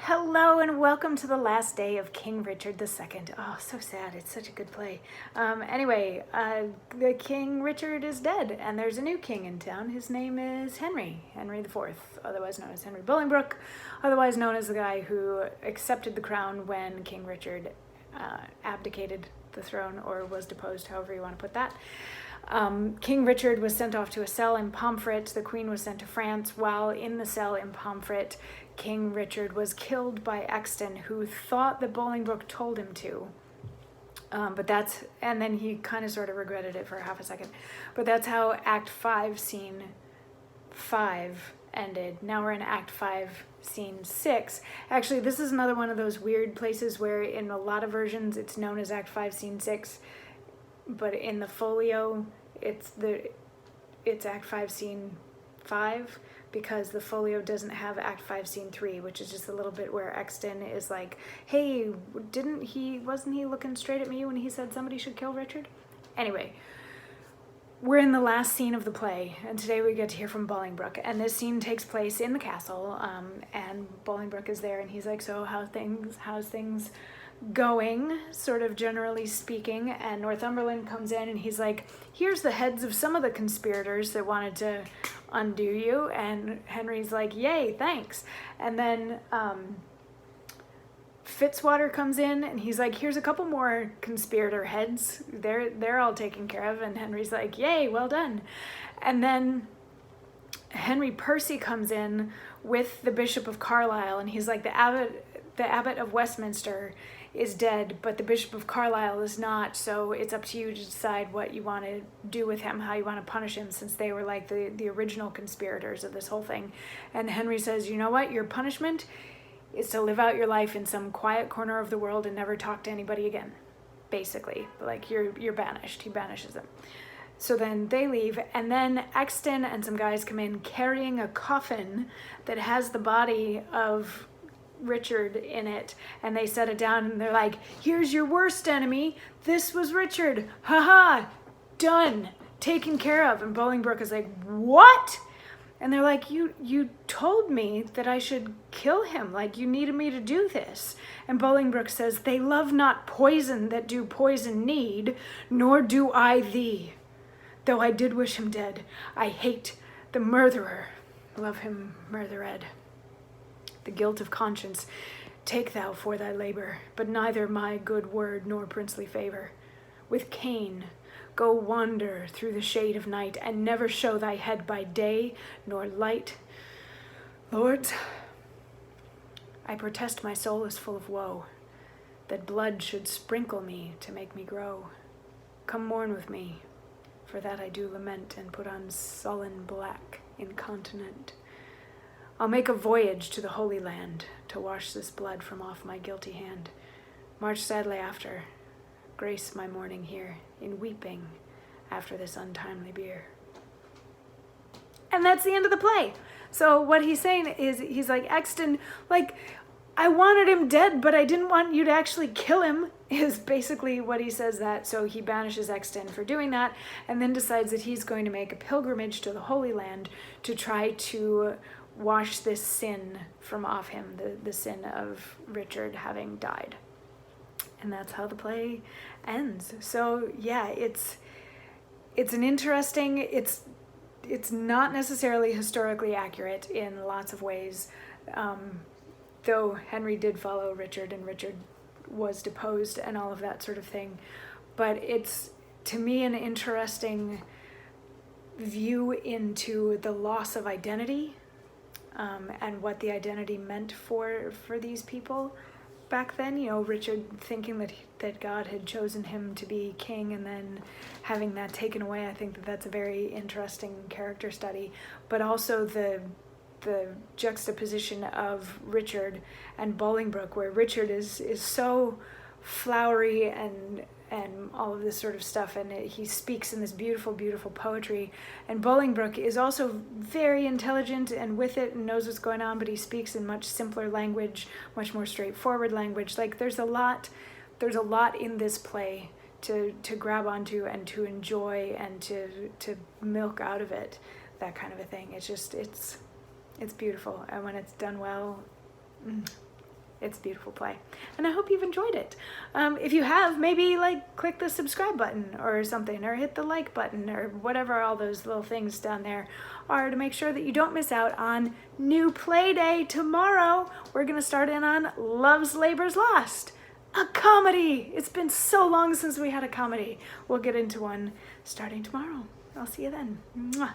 Hello and welcome to the last day of King Richard II. Oh, so sad. It's such a good play. The King Richard is dead and there's a new king in town. His name is Henry IV, otherwise known as Henry Bullingbrook, otherwise known as the guy who accepted the crown when King Richard abdicated the throne or was deposed, however you want to put that. King Richard was sent off to a cell in Pomfret. The Queen was sent to France. While in the cell in Pomfret, King Richard was killed by Exton, who thought that Bolingbroke told him to. And then he kind of sort of regretted it for half a second. But that's how Act 5, Scene 5 ended. Now we're in Act 5, Scene 6. Actually, this is another one of those weird places where in a lot of versions it's known as Act 5, Scene 6. But in the folio, it's Act 5, Scene 5, because the folio doesn't have Act 5, Scene 3, which is just a little bit where Exton is like, hey, wasn't he looking straight at me when he said somebody should kill Richard? Anyway, we're in the last scene of the play, and today we get to hear from Bolingbroke, and this scene takes place in the castle, and Bolingbroke is there, and he's like, so how's things going, sort of generally speaking? And Northumberland comes in and he's like, here's the heads of some of the conspirators that wanted to undo you. And Henry's like, yay, thanks. And then Fitzwater comes in and he's like, here's a couple more conspirator heads, they're all taken care of. And Henry's like, yay, well done. And then Henry Percy comes in with the Bishop of Carlisle, and he's like, the abbot of Westminster is dead, but the Bishop of Carlisle is not, so it's up to you to decide what you want to do with him, how you want to punish him, since they were like the original conspirators of this whole thing. And Henry says, you know what, your punishment is to live out your life in some quiet corner of the world and never talk to anybody again, basically. Like, you're banished. He banishes them. So then they leave, and then Exton and some guys come in carrying a coffin that has the body of Richard in it, and they set it down and they're like, here's your worst enemy, this was Richard, haha, done, taken care of. And Bolingbroke is like, what? And they're like, you told me that I should kill him, like you needed me to do this. And Bolingbroke says, they love not poison that do poison need, nor do I thee. Though I did wish him dead, I hate the murderer, love him murthered. The guilt of conscience take thou for thy labor, but neither my good word nor princely favor. With Cain go wander through the shade of night, and never show thy head by day nor light. Lords, I protest my soul is full of woe, that blood should sprinkle me to make me grow. Come mourn with me, for that I do lament, and put on sullen black incontinent. I'll make a voyage to the Holy Land, to wash this blood from off my guilty hand. March sadly after, grace my mourning here, in weeping after this untimely bier. And that's the end of the play. So what he's saying is, he's like, Exton, like, I wanted him dead, but I didn't want you to actually kill him, is basically what he says that. So he banishes Exton for doing that, and then decides that he's going to make a pilgrimage to the Holy Land to try to wash this sin from off him, the sin of Richard having died. And that's how the play ends. So yeah, it's an interesting, it's not necessarily historically accurate in lots of ways, though Henry did follow Richard and Richard was deposed and all of that sort of thing. But it's, to me, an interesting view into the loss of identity, and what the identity meant for these people back then. You know, Richard thinking that God had chosen him to be king and then having that taken away. I think that's a very interesting character study. But also the juxtaposition of Richard and Bolingbroke, where Richard is so flowery and all of this sort of stuff, and he speaks in this beautiful, beautiful poetry. And Bolingbroke is also very intelligent and with it and knows what's going on, but he speaks in much simpler language, much more straightforward language. Like, there's a lot in this play to grab onto and to enjoy and to milk out of it, that kind of a thing. It's beautiful, and when it's done well, It's a beautiful play, and I hope you've enjoyed it. If you have, maybe like click the subscribe button or something, or hit the like button, or whatever all those little things down there are, to make sure that you don't miss out on new play day tomorrow. We're gonna start in on Love's Labor's Lost, a comedy. It's been so long since we had a comedy. We'll get into one starting tomorrow. I'll see you then. Mwah.